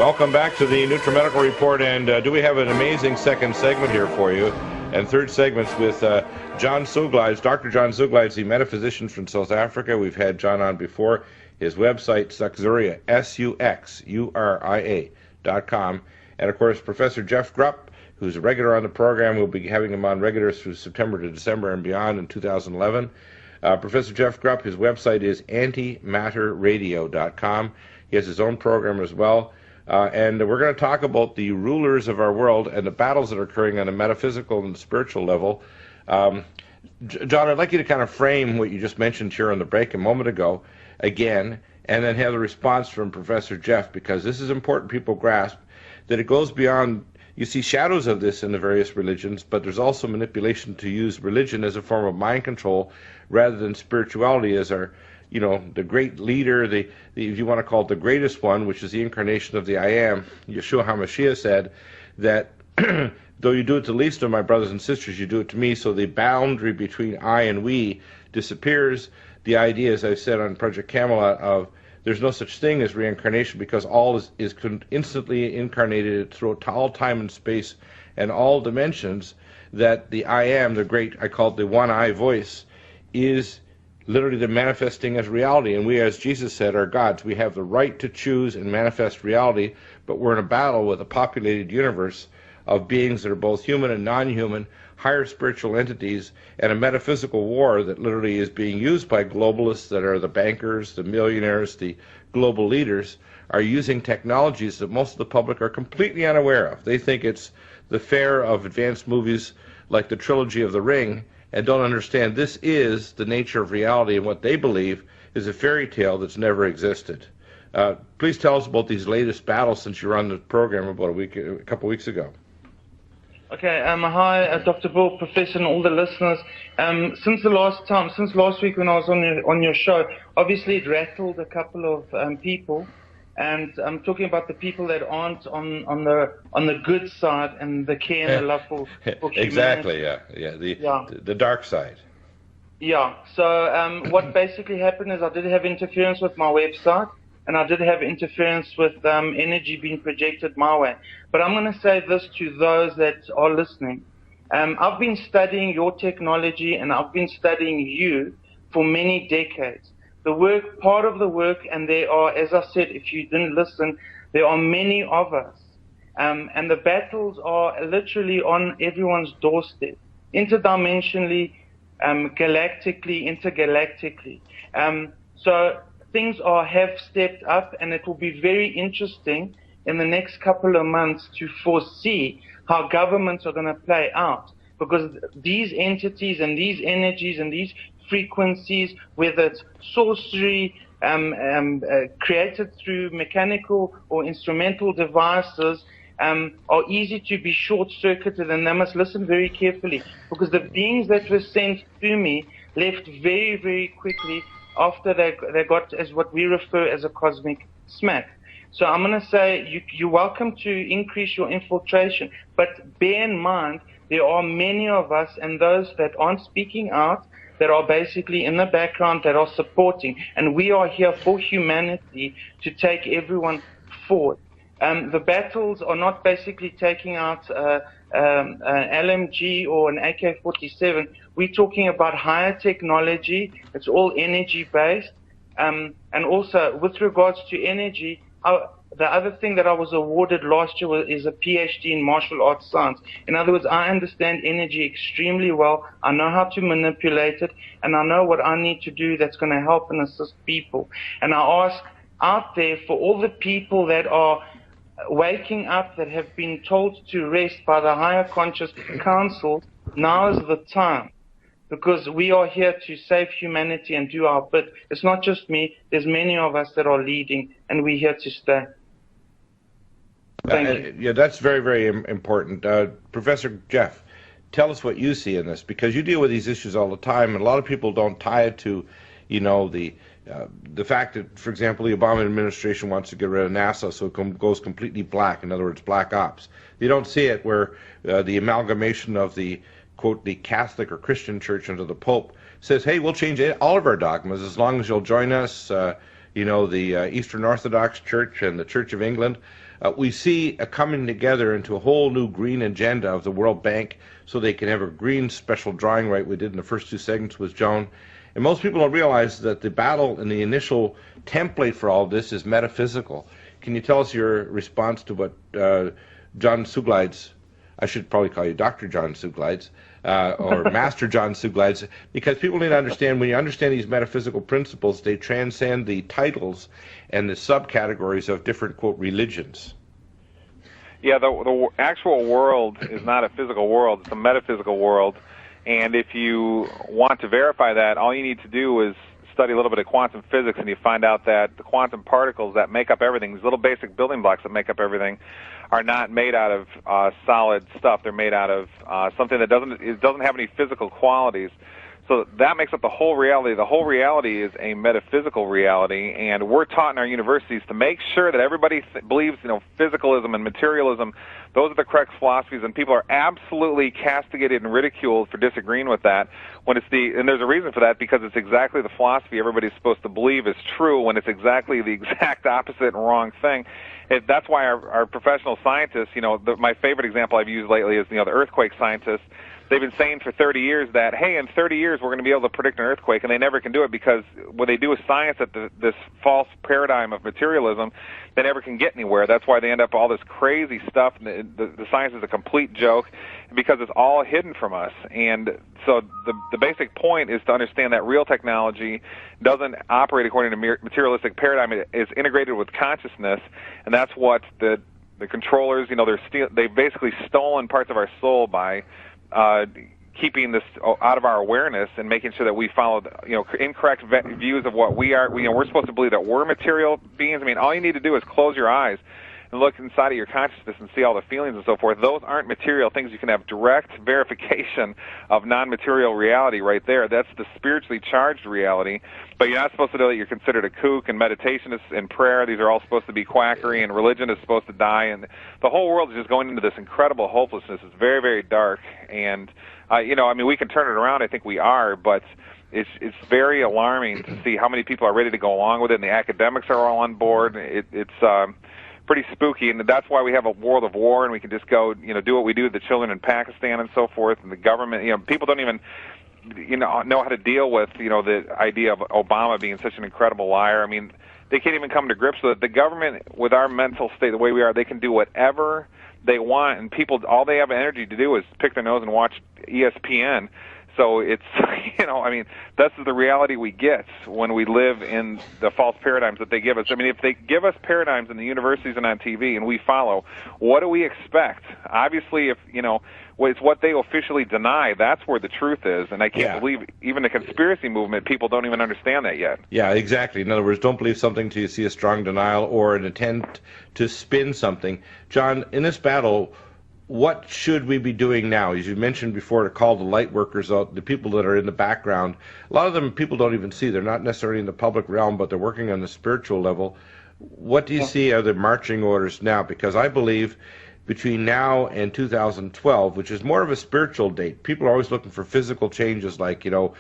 Welcome back to the NutriMedical Report, and do we have an amazing second segment here for you, and third segment's with John Souglides, Dr. John Souglides, the metaphysician from South Africa. We've had John on before. His website, Suxuria, SUXURIA.com, and of course Professor Jeff Grupp, who's a regular on the program. We'll be having him on regular through September to December and beyond in 2011. Professor Jeff Grupp, his website is antimatterradio.com. He has his own program as well. And we're going to talk about the rulers of our world and the battles that are occurring on a metaphysical and spiritual level. John, I'd like you to kind of frame what you just mentioned here on the break a moment ago again, and then have the response from Professor Jeff, because this is important people grasp that it goes beyond. You see shadows of this in the various religions, but there's also manipulation to use religion as a form of mind control rather than spirituality as our, the great leader, the if you want to call it the greatest one, which is the incarnation of the I Am. Yeshua HaMashiach said that though you do it to the least of my brothers and sisters, you do it to me. So the boundary between I and we disappears. The idea, as I said on Project Camelot, of there's no such thing as reincarnation, because all is instantly incarnated throughout all time and space and all dimensions, that the I Am, the great, I call it the one I voice, is literally the manifesting as reality. And we, as Jesus said, are gods. We have the right to choose and manifest reality, but we're in a battle with a populated universe of beings that are both human and non-human, higher spiritual entities, and a metaphysical war that literally is being used by globalists that are the bankers, the millionaires, the global leaders, are using technologies that most of the public are completely unaware of. They think it's the fare of advanced movies like the trilogy of The Ring, and don't understand this is the nature of reality, and what they believe is a fairy tale that's never existed. Please tell us about these latest battles since you were on the program about a couple weeks ago. Okay, hi, Dr. Bill, Professor, and all the listeners. Since last week when I was on your show, obviously it rattled a couple of people, and I'm talking about the people that aren't on the good side and the care and the love for humanity. Exactly, the dark side. Yeah. So what basically happened is I did have interference with my website, and I did have interference with energy being projected my way. But I'm going to say this to those that are listening. I've been studying your technology, and I've been studying you for many decades. Part of the work, and there are, as I said, if you didn't listen, there are many of us. And the battles are literally on everyone's doorstep, interdimensionally, galactically, intergalactically. So things have stepped up, and it will be very interesting in the next couple of months to foresee how governments are going to play out, because these entities and these energies and these frequencies, whether it's sorcery created through mechanical or instrumental devices, are easy to be short-circuited, and they must listen very carefully, because the beings that were sent to me left very, very quickly after they got as what we refer as a cosmic smack. So I'm going to say you're welcome to increase your infiltration, but bear in mind there are many of us, and those that aren't speaking out, that are basically in the background, that are supporting, and we are here for humanity to take everyone forward. The battles are not basically taking out an LMG or an AK-47. We're talking about higher technology. It's all energy-based. And also, with regards to energy, the other thing that I was awarded last year is a PhD in martial arts science. In other words, I understand energy extremely well. I know how to manipulate it, and I know what I need to do that's going to help and assist people. And I ask out there for all the people that are waking up, that have been told to rest by the higher conscious council, now is the time. Because we are here to save humanity and do our bit. It's not just me. There's many of us that are leading, and we're here to stay. Thank you. Yeah, that's very, very important. Professor Jeff, tell us what you see in this, because you deal with these issues all the time, and a lot of people don't tie it to, the fact that, for example, the Obama administration wants to get rid of NASA, so it goes completely black. In other words, black ops. They don't see it where the amalgamation of the, quote, the Catholic or Christian church under the Pope says, hey, we'll change all of our dogmas as long as you'll join us, the Eastern Orthodox Church and the Church of England. We see a coming together into a whole new green agenda of the World Bank so they can have a green special drawing right we did in the first two segments with Joan. And most people don't realize that the battle and the initial template for all this is metaphysical. Can you tell us your response to what John Souglides, I should probably call you Dr. John Souglides, or Master John Souglides, because people need to understand, when you understand these metaphysical principles, they transcend the titles and the subcategories of different, quote, religions. Yeah, the actual world is not a physical world, it's a metaphysical world. And if you want to verify that, all you need to do is study a little bit of quantum physics, and you find out that the quantum particles that make up everything, these little basic building blocks that make up everything, are not made out of solid stuff. They're made out of something that doesn't have any physical qualities. So that makes up the whole reality. The whole reality is a metaphysical reality, and we're taught in our universities to make sure that everybody believes, physicalism and materialism, those are the correct philosophies, and people are absolutely castigated and ridiculed for disagreeing with that. And there's a reason for that, because it's exactly the philosophy everybody's supposed to believe is true when it's exactly the exact opposite and wrong thing. That's why our professional scientists, my favorite example I've used lately is, the earthquake scientists. They've been saying for 30 years that, hey, in 30 years we're going to be able to predict an earthquake, and they never can do it because what they do is science at this false paradigm of materialism. They never can get anywhere. That's why they end up all this crazy stuff. The science is a complete joke because it's all hidden from us. And so the basic point is to understand that real technology doesn't operate according to materialistic paradigm. It is integrated with consciousness, and that's what the controllers, they've basically stolen parts of our soul by keeping this out of our awareness and making sure that we follow, incorrect views of what we are. We're supposed to believe that we're material beings. All you need to do is close your eyes and look inside of your consciousness and see all the feelings and so forth. Those aren't material things. You can have direct verification of non-material reality right there. That's the spiritually charged reality. But you're not supposed to know that you're considered a kook, and meditation and prayer, these are all supposed to be quackery, and religion is supposed to die. And the whole world is just going into this incredible hopelessness. It's very, very dark. And, we can turn it around. I think we are, but it's very alarming to see how many people are ready to go along with it, and the academics are all on board. It's pretty spooky, and that's why we have a world of war, and we can just go, do what we do with the children in Pakistan and so forth, and the government, people don't even, know how to deal with, the idea of Obama being such an incredible liar. They can't even come to grips with it. The government, with our mental state, the way we are, they can do whatever they want, and people, all they have energy to do is pick their nose and watch ESPN. So it's, that's the reality we get when we live in the false paradigms that they give us. If they give us paradigms in the universities and on TV and we follow, what do we expect? Obviously, if, it's what they officially deny, that's where the truth is. And I can't believe even the conspiracy movement, people don't even understand that yet. Yeah, exactly. In other words, don't believe something till you see a strong denial or an attempt to spin something. John, in this battle, what should we be doing now? As you mentioned before, to call the light workers out, the people that are in the background. A lot of them people don't even see. They're not necessarily in the public realm, but they're working on the spiritual level. What do you see are the marching orders now? Because I believe between now and 2012, which is more of a spiritual date, people are always looking for physical changes like, a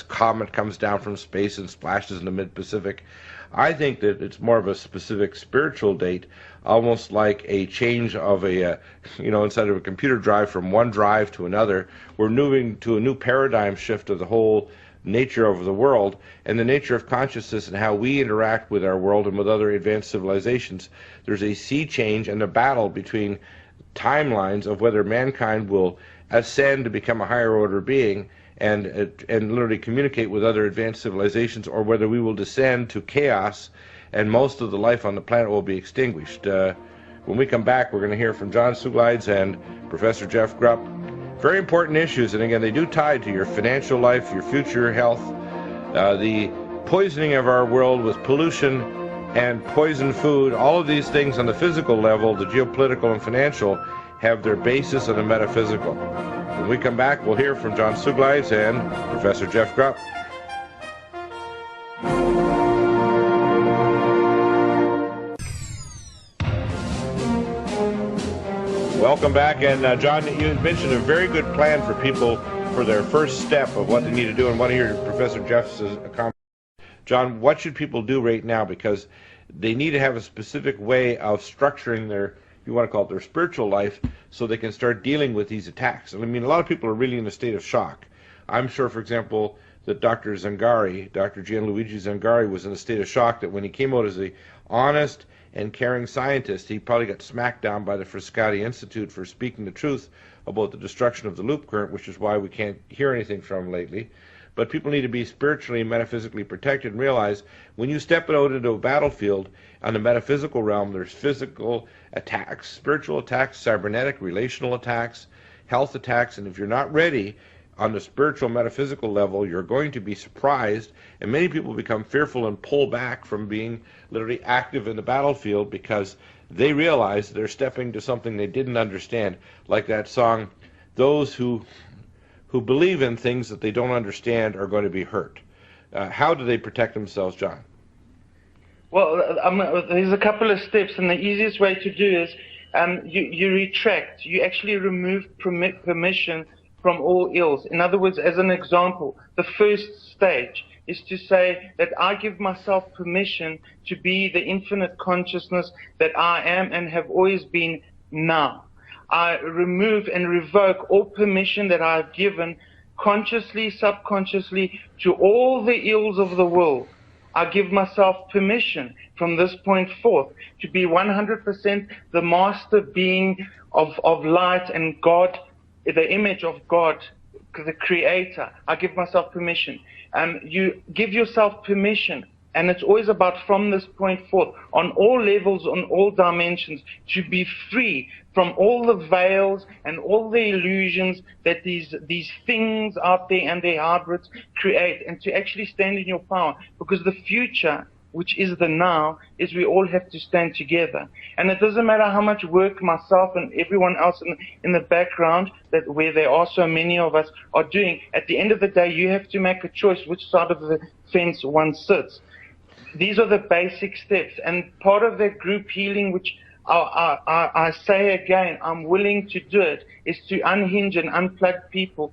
comet comes down from space and splashes in the mid-Pacific. I think that it's more of a specific spiritual date, almost like a change of instead of a computer drive from one drive to another, we're moving to a new paradigm shift of the whole nature of the world and the nature of consciousness and how we interact with our world and with other advanced civilizations. There's a sea change and a battle between timelines of whether mankind will ascend to become a higher order being and literally communicate with other advanced civilizations, or whether we will descend to chaos and most of the life on the planet will be extinguished. When we come back, we're going to hear from John Souglides and Professor Jeff Grupp. Very important issues, and again, they do tie to your financial life, your future health, the poisoning of our world with pollution and poison food. All of these things on the physical level, the geopolitical and financial, have their basis in the metaphysical. When we come back, we'll hear from John Souglides and Professor Jeff Grupp. Welcome back, and John, you mentioned a very good plan for people for their first step of what they need to do, and want to hear Professor Jeff's comment. John, what should people do right now? Because they need to have a specific way of structuring their, you want to call it their spiritual life, so they can start dealing with these attacks. I mean, a lot of people are really in a state of shock. I'm sure, for example, that Dr. Gianluigi Zangari was in a state of shock that when he came out as a honest and caring scientist, he probably got smacked down by the Frascati Institute for speaking the truth about the destruction of the loop current, which is why we can't hear anything from him lately. But people need to be spiritually and metaphysically protected and realize when you step out into a battlefield on the metaphysical realm, there's physical attacks, spiritual attacks, cybernetic, relational attacks, health attacks, and if you're not ready on the spiritual metaphysical level, you're going to be surprised, and many people become fearful and pull back from being literally active in the battlefield because they realize they're stepping to something they didn't understand, like that song, those who believe in things that they don't understand are going to be hurt. How do they protect themselves, John? Well, there's a couple of steps, and the easiest way to do is you retract. You actually remove permission from all ills. In other words, as an example, the first stage is to say that I give myself permission to be the infinite consciousness that I am and have always been now. I remove and revoke all permission that I've given consciously, subconsciously to all the ills of the world. I give myself permission from this point forth to be 100% the master being of light and God, the image of God, the creator. I give myself permission. You give yourself permission, and it's always about from this point forth, on all levels, on all dimensions, to be free from all the veils and all the illusions that these things out there and their hybrids create, and to actually stand in your power. Because the future, which is the now, is we all have to stand together. And it doesn't matter how much work myself and everyone else in the background, that where there are so many of us, are doing. At the end of the day, you have to make a choice which side of the fence one sits. These are the basic steps. And part of that group healing, which I say again, I'm willing to do it, is to unhinge and unplug people.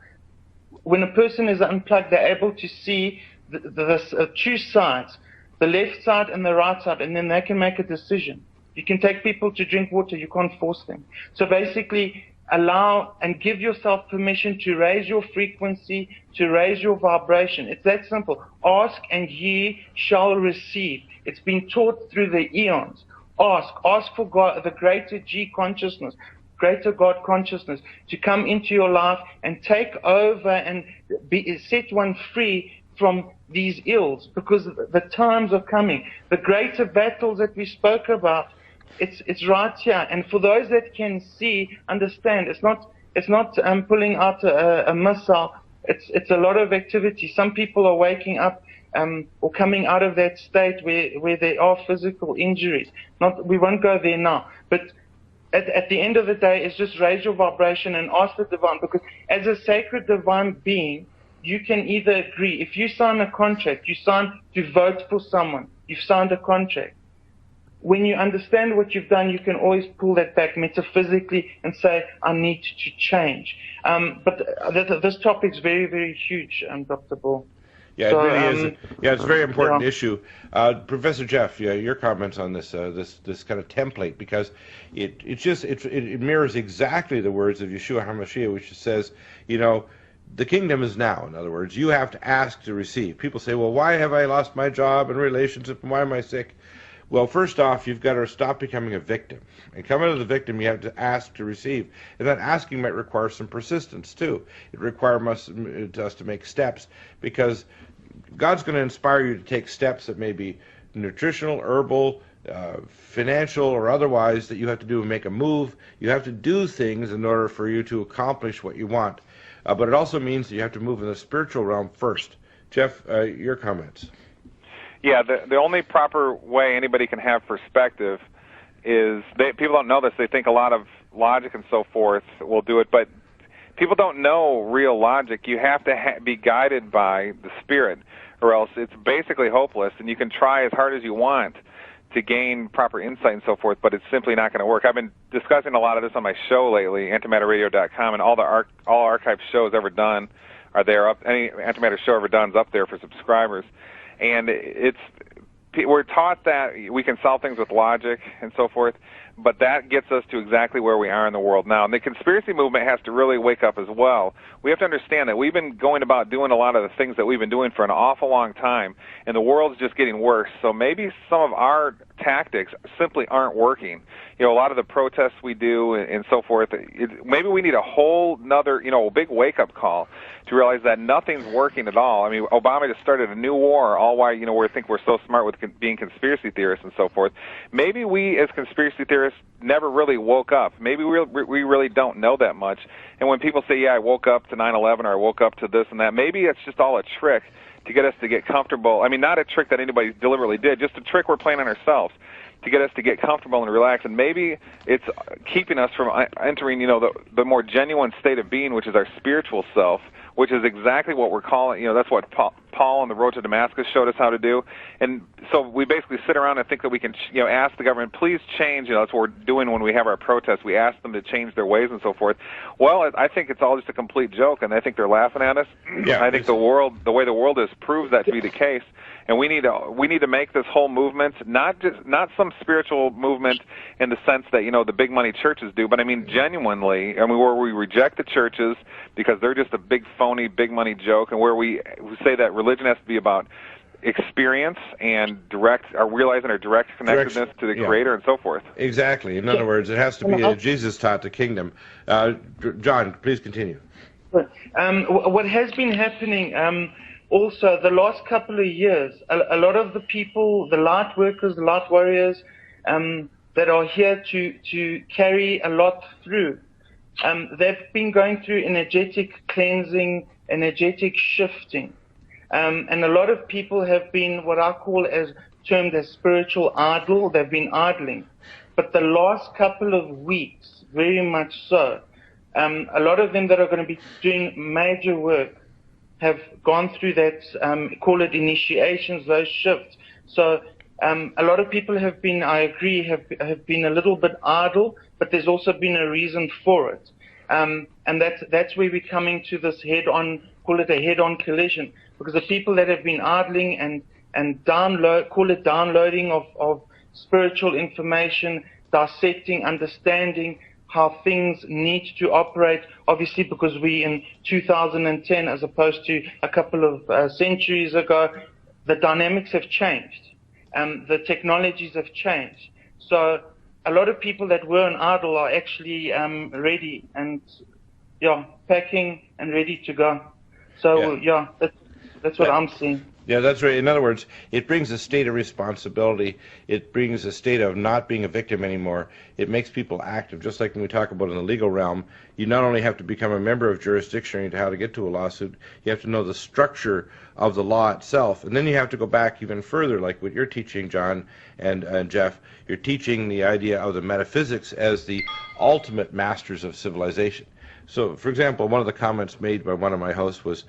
When a person is unplugged, they're able to see the two sides, the left side and the right side, and then they can make a decision. You can take people to drink water, you can't force them. So basically, allow and give yourself permission to raise your frequency, to raise your vibration. It's that simple. Ask and ye shall receive. It's been taught through the eons. Ask for God, the greater G consciousness, greater God consciousness, to come into your life and take over and set one free from these ills, because the times are coming. The greater battles that we spoke about, it's right here. And for those that can see, understand, it's not pulling out a missile. It's a lot of activity. Some people are waking up or coming out of that state where there are physical injuries. We won't go there now, but at the end of the day, it's just raise your vibration and ask the divine, because as a sacred divine being, you can either agree. If you sign a contract, you sign to vote for someone, you've signed a contract. When you understand what you've done, you can always pull that back metaphysically and say, I need to change. But this topic's very, very huge, Dr. Ball. Yeah, so, it really is. Yeah, it's a very important issue. Professor Jeff, your comments on this this kind of template, because it mirrors exactly the words of Yeshua HaMashiach, which says, the kingdom is now. In other words, you have to ask to receive. People say, well, why have I lost my job and relationship, and why am I sick? Well, first off, you've got to stop becoming a victim. And coming to the victim, you have to ask to receive. And that asking might require some persistence, too. It requires us to make steps, because God's going to inspire you to take steps that may be nutritional, herbal, financial, or otherwise, that you have to do and make a move. You have to do things in order for you to accomplish what you want. But it also means that you have to move in the spiritual realm first. Jeff, your comments. Yeah, the only proper way anybody can have perspective is, people don't know this. They think a lot of logic and so forth will do it, but people don't know real logic. You have to be guided by the Spirit, or else it's basically hopeless, and you can try as hard as you want to gain proper insight and so forth, but it's simply not going to work. I've been discussing a lot of this on my show lately, antimatterradio.com, and all archived shows ever done are there. Any antimatter show ever done is up there for subscribers. And it's we're taught that we can solve things with logic and so forth, but that gets us to exactly where we are in the world now. And the conspiracy movement has to really wake up as well. We have to understand that we've been going about doing a lot of the things that we've been doing for an awful long time, and the world's just getting worse. So maybe some of our tactics simply aren't working. You know, a lot of the protests we do and so forth, maybe we need a whole nother, a big wake-up call to realize that nothing's working at all. I mean, Obama just started a new war, all why, we think we're so smart with being conspiracy theorists and so forth. Maybe we, as conspiracy theorists, never really woke up. Maybe we really don't know that much. And when people say, yeah, I woke up to 9/11 or I woke up to this and that, maybe it's just all a trick to get us to get comfortable. I mean, not a trick that anybody deliberately did, just a trick we're playing on ourselves to get us to get comfortable and relax. And maybe it's keeping us from entering, the more genuine state of being, which is our spiritual self, which is exactly what we're calling, that's what Paul on the road to Damascus showed us how to do. And so we basically sit around and think that we can, ask the government, please change. That's what we're doing when we have our protests. We ask them to change their ways and so forth. Well, I think it's all just a complete joke, and I think they're laughing at us. Yeah, I think the way the world is proves that to be the case. And we need to make this whole movement not some spiritual movement in the sense that the big money churches do, but I mean genuinely. I mean where we reject the churches because they're just a big phony big money joke, and where we say that religion has to be about experience and realizing our direct connectedness to the Creator and so forth. Exactly. In other words, it has to be a Jesus taught the kingdom. John, please continue. What has been happening. Also, the last couple of years, a lot of the people, the light workers, the light warriors, that are here to carry a lot through, they've been going through energetic cleansing, energetic shifting. And a lot of people have been what I call termed as spiritual idle. They've been idling. But the last couple of weeks, very much so, a lot of them that are going to be doing major work have gone through that, call it initiations, those shifts. So a lot of people have been, I agree, have been a little bit idle, but there's also been a reason for it. And that's where we're coming to this head-on, call it a head-on collision, because the people that have been idling and downloading of spiritual information, dissecting, understanding how things need to operate, obviously because we in 2010 as opposed to a couple of centuries ago, the dynamics have changed. The technologies have changed. So a lot of people that were on idle are actually ready and packing and ready to go. So that's what I'm seeing. Yeah, that's right. In other words, it brings a state of responsibility. It brings a state of not being a victim anymore. It makes people active. Just like when we talk about in the legal realm, you not only have to become a member of jurisdiction into how to get to a lawsuit, you have to know the structure of the law itself. And then you have to go back even further, like what you're teaching, John and Jeff. You're teaching the idea of the metaphysics as the ultimate masters of civilization. So, for example, one of the comments made by one of my hosts was,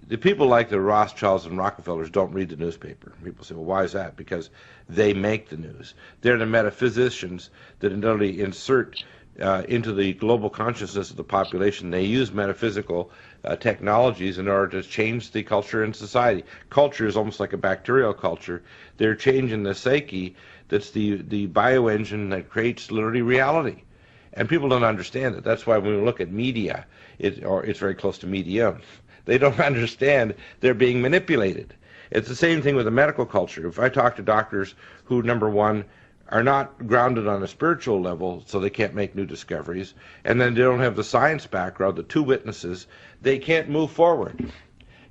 the people like the Rothschilds and Rockefellers don't read the newspaper. People say, well, why is that? Because they make the news. They're the metaphysicians that literally insert into the global consciousness of the population. They use metaphysical technologies in order to change the culture and society. Culture is almost like a bacterial culture. They're changing the psyche that's the bioengine that creates literally reality. And people don't understand it. That's why when we look at media, it's very close to medium. They don't understand they're being manipulated. It's the same thing with the medical culture. If I talk to doctors who, number one, are not grounded on a spiritual level, so they can't make new discoveries, and then they don't have the science background, the two witnesses, they can't move forward.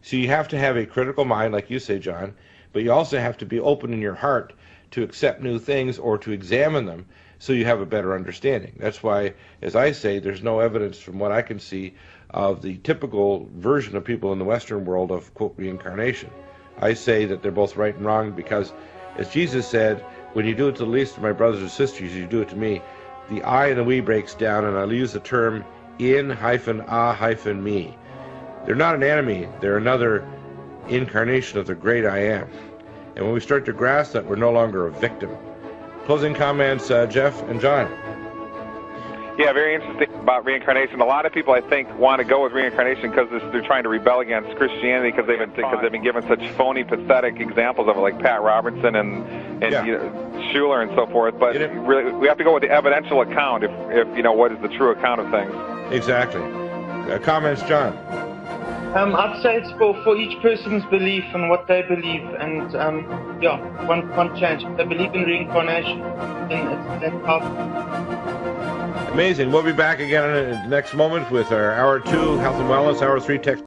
So you have to have a critical mind, like you say, John, but you also have to be open in your heart to accept new things or to examine them so you have a better understanding. That's why, as I say, there's no evidence from what I can see of the typical version of people in the Western world of, quote, reincarnation. I say that they're both right and wrong because, as Jesus said, when you do it to the least of my brothers and sisters, you do it to me. The I and the we breaks down, and I'll use the term in-a-me. They're not an enemy. They're another incarnation of the great I am. And when we start to grasp that, we're no longer a victim. Closing comments, Jeff and John. Yeah, very interesting about reincarnation. A lot of people, I think, want to go with reincarnation because they're trying to rebel against Christianity because they've been given such phony, pathetic examples of it, like Pat Robertson and Schuller and so forth. But really, we have to go with the evidential account if what is the true account of things. Exactly. Comments, John? I'd say it's for each person's belief and what they believe, and one change. If they believe in reincarnation, then that's powerful. Amazing. We'll be back again in the next moment with our Hour 2 Health and Wellness, Hour 3 Tech.